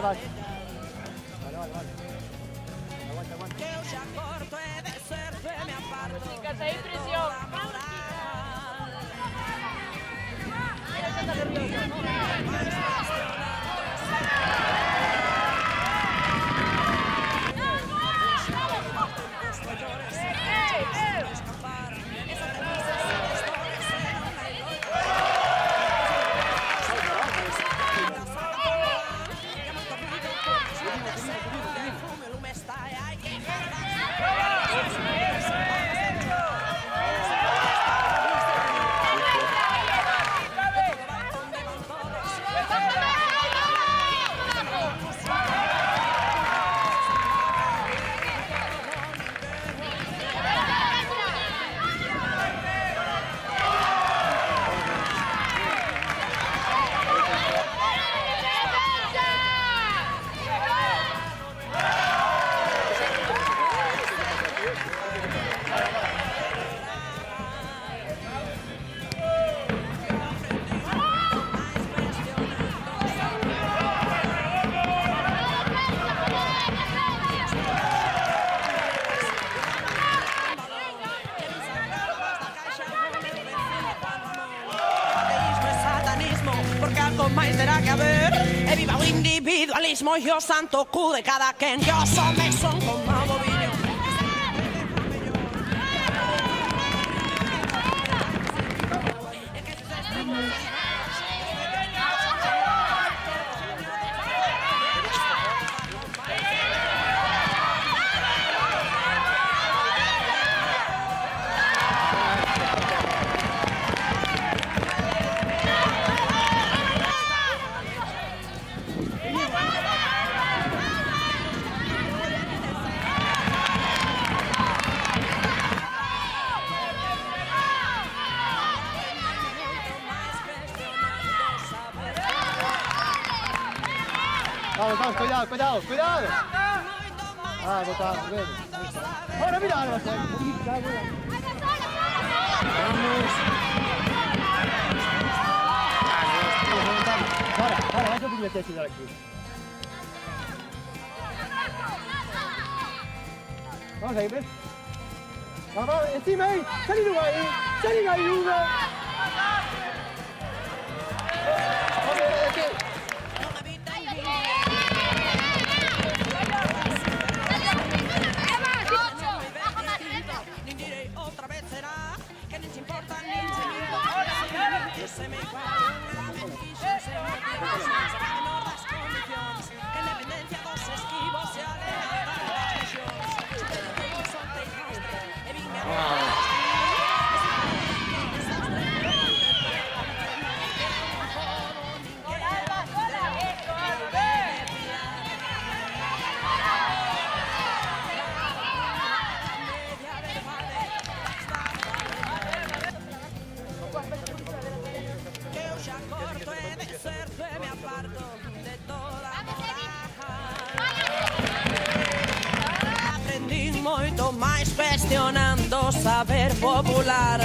vas. Vale. Aguanta. Que eu xa corto e de certo e me aparto. Chicas, aí presión. Mira, xa está nervioso. Porque algo máis terá que haber. E viva o individualismo e o santo cu de cada quen. Que os homes son como o boviño. Vamos, cuidado. Ah, botado, bien. Ahora mira, Álvaro. Para, eso tiene que ser aquí. Vamos ahí, ¿ves? Vamos, encima ahí. Salí ahí, Hugo. Aprendín moito máis cuestionando o saber popular.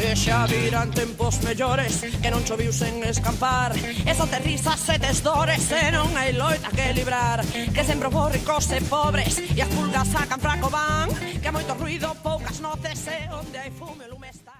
E xa virán tempos mellores que non choviu sen escampar. E só tes risas e tes dores e non hai loita que librar. Que sempre vos ricos e pobres e as pulgas sacan fraco van. Que hai moito ruido, poucas noces e onde hai fume o lume está.